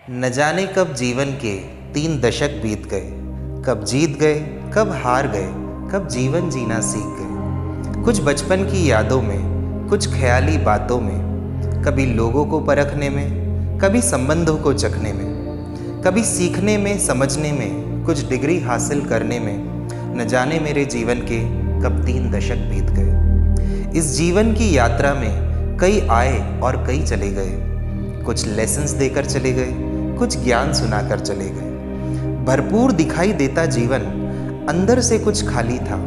न जाने कब जीवन के 3 दशक बीत गए, कब जीत गए, कब हार गए, कब जीवन जीना सीख गए। कुछ बचपन की यादों में, कुछ ख्याली बातों में, कभी लोगों को परखने में, कभी संबंधों को चखने में, कभी सीखने में, समझने में, कुछ डिग्री हासिल करने में, न जाने मेरे जीवन के कब 3 दशक बीत गए। इस जीवन की यात्रा में कई आए और कई चले गए, कुछ लेसन्स देकर चले गए, कुछ ज्ञान सुनाकर चले गए। भरपूर दिखाई देता जीवन, अंदर से कुछ खाली था।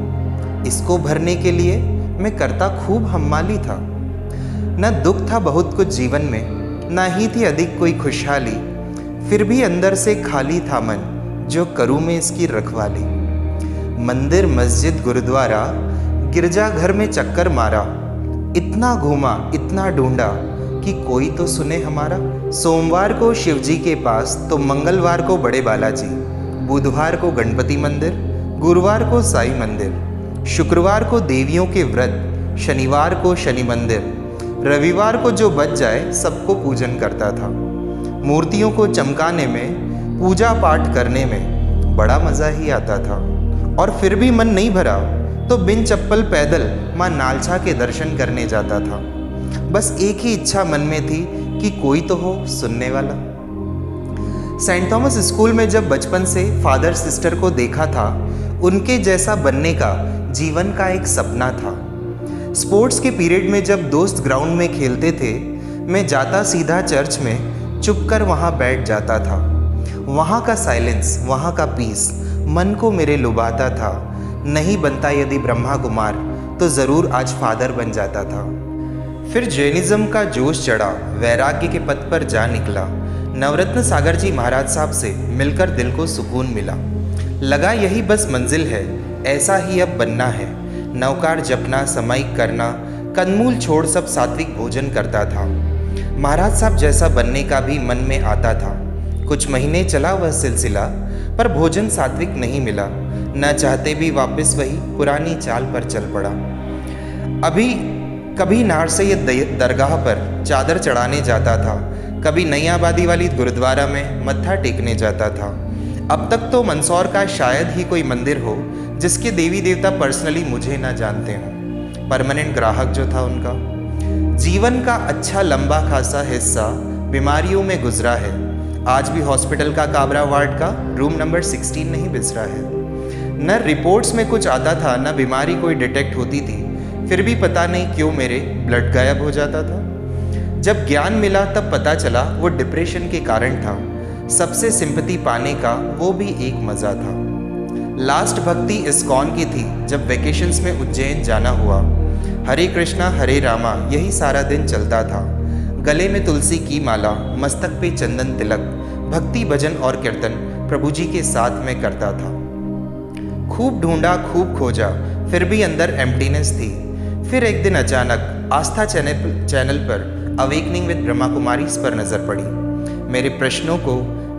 इसको भरने के लिए मैं करता खूब हम्माली था। न दुख था बहुत कुछ जीवन में, ना ही थी अधिक कोई खुशहाली, फिर भी अंदर से खाली था मन, जो करूँ मैं इसकी रखवाली। मंदिर, मस्जिद, गुरुद्वारा, गिरजाघर में चक्कर मारा, इतना घूमा, इतना ढूंढा कि कोई तो सुने हमारा। सोमवार को शिवजी के पास तो मंगलवार को बड़े बालाजी, बुधवार को गणपति मंदिर, गुरुवार को साई मंदिर, शुक्रवार को देवियों के व्रत, शनिवार को शनि मंदिर, रविवार को जो बच जाए सबको पूजन करता था। मूर्तियों को चमकाने में, पूजा पाठ करने में बड़ा मज़ा ही आता था। और फिर भी मन नहीं भरा तो बिन चप्पल पैदल माँ नालछा के दर्शन करने जाता था। बस एक ही इच्छा मन में थी कि कोई तो हो सुनने वाला। सेंट थॉमस स्कूल में जब बचपन से फादर सिस्टर को देखा था, उनके जैसा बनने का जीवन का एक सपना था। स्पोर्ट्स के पीरियड में जब दोस्त ग्राउंड में खेलते थे, मैं जाता सीधा चर्च में, चुपकर वहाँ बैठ जाता था। वहाँ का साइलेंस, वहाँ का पीस मन को मेरे लुभाता था। नहीं बनता यदि ब्रह्मा कुमार तो ज़रूर आज फादर बन जाता था। फिर जैनिज़्म का जोश चढ़ा, वैराग्य के पथ पर जा निकला। नवरत्न सागर जी महाराज साहब से मिलकर दिल को सुकून मिला। लगा यही बस मंजिल है, ऐसा ही अब बनना है। नवकार जपना, समाइक करना, कंदमूल छोड़ सब सात्विक भोजन करता था। महाराज साहब जैसा बनने का भी मन में आता था। कुछ महीने चला वह सिलसिला, पर भोजन सात्विक नहीं मिला। न चाहते भी वापस वही पुरानी चाल पर चल पड़ा। कभी नार से ये दरगाह पर चादर चढ़ाने जाता था, कभी नई आबादी वाली गुरुद्वारा में मत्था टेकने जाता था। अब तक तो मंदसौर का शायद ही कोई मंदिर हो जिसके देवी देवता पर्सनली मुझे ना जानते हों। परमानेंट ग्राहक जो था उनका। जीवन का अच्छा लंबा खासा हिस्सा बीमारियों में गुजरा है। आज भी हॉस्पिटल का काबरा वार्ड का रूम नंबर 16 नहीं बिसरा है। न रिपोर्ट्स में कुछ आता था, न बीमारी कोई डिटेक्ट होती थी, फिर भी पता नहीं क्यों मेरे ब्लड गायब हो जाता था। जब ज्ञान मिला तब पता चला वो डिप्रेशन के कारण था। सबसे सिंपैथी पाने का वो भी एक मज़ा था। लास्ट भक्ति इस्कॉन की थी जब वेकेशंस में उज्जैन जाना हुआ। हरे कृष्णा हरे रामा यही सारा दिन चलता था। गले में तुलसी की माला, मस्तक पे चंदन तिलक, भक्ति भजन और कीर्तन प्रभु जी के साथ में करता था। खूब ढूंढा, खूब खोजा, फिर भी अंदर एम्प्टीनेस थी। फिर एक दिन अचानक आस्था चैनल पर अवेकनिंग विद ब्रह्मा कुमारीज पर नज़र पड़ी। मेरे प्रश्नों को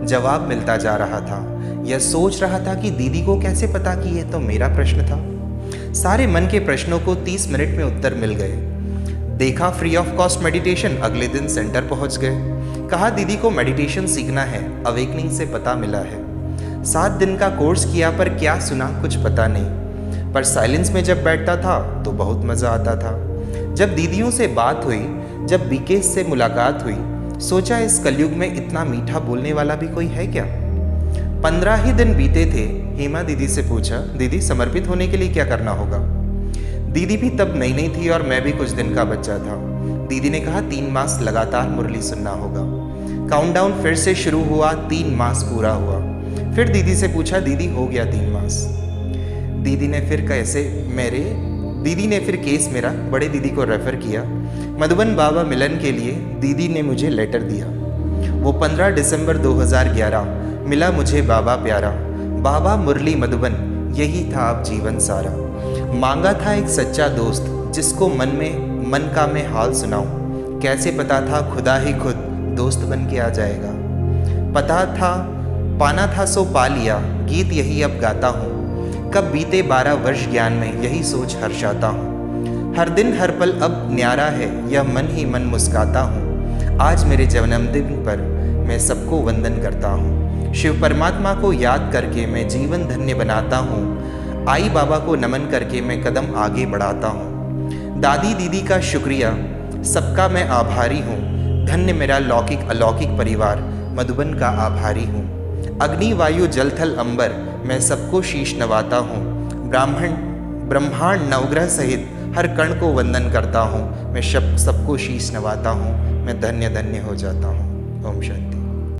जवाब मिलता जा रहा था। यह सोच रहा था कि दीदी को कैसे पता कि ये तो मेरा प्रश्न था। सारे मन के प्रश्नों को 30 मिनट में उत्तर मिल गए। देखा फ्री ऑफ कॉस्ट मेडिटेशन, अगले दिन सेंटर पहुंच गए। कहा दीदी को मेडिटेशन सीखना है, अवेकनिंग से पता मिला है। 7 दिन का कोर्स किया, पर क्या सुना कुछ पता नहीं। पर साइलेंस में जब बैठता था तो बहुत मज़ा आता था। जब दीदियों से बात हुई, जब बीकेस से मुलाकात हुई, सोचा इस कलयुग में इतना मीठा बोलने वाला भी कोई है क्या। 15 ही दिन बीते थे। हेमा दीदी से पूछा, दीदी समर्पित होने के लिए क्या करना होगा। दीदी भी तब नई नई थी और मैं भी कुछ दिन का बच्चा था। दीदी ने कहा 3 मास लगातार मुरली सुनना होगा। काउंटडाउन फिर से शुरू हुआ, 3 मास पूरा हुआ। फिर दीदी से पूछा, दीदी हो गया 3 मास। दीदी ने फिर केस मेरा बड़े दीदी को रेफ़र किया। मधुबन बाबा मिलन के लिए दीदी ने मुझे लेटर दिया। वो 15 दिसंबर 2011 मिला मुझे बाबा प्यारा। बाबा मुरली मधुबन, यही था अब जीवन सारा। मांगा था एक सच्चा दोस्त, जिसको मन का मैं हाल सुनाऊं। कैसे पता था खुदा ही खुद दोस्त बन के आ जाएगा। पता था पाना था सो पा लिया, गीत यही अब गाता हूँ। कब बीते 12 वर्ष ज्ञान में, यही सोच हर्षाता हूँ। हर दिन हर पल अब न्यारा है, यह मन ही मन मुस्काता हूँ। आज मेरे जन्मदिन पर मैं सबको वंदन करता हूँ। शिव परमात्मा को याद करके मैं जीवन धन्य बनाता हूँ। आई बाबा को नमन करके मैं कदम आगे बढ़ाता हूँ। दादी दीदी का शुक्रिया, सबका मैं आभारी हूँ। धन्य मेरा लौकिक अलौकिक परिवार, मधुबन का आभारी हूँ। अग्नि वायु जल थल अंबर, मैं सबको शीश नवाता हूँ। ब्रह्मांड नवग्रह सहित हर कण को वंदन करता हूँ। मैं सबको शीश नवाता हूँ। मैं धन्य धन्य हो जाता हूँ। ओम शांति।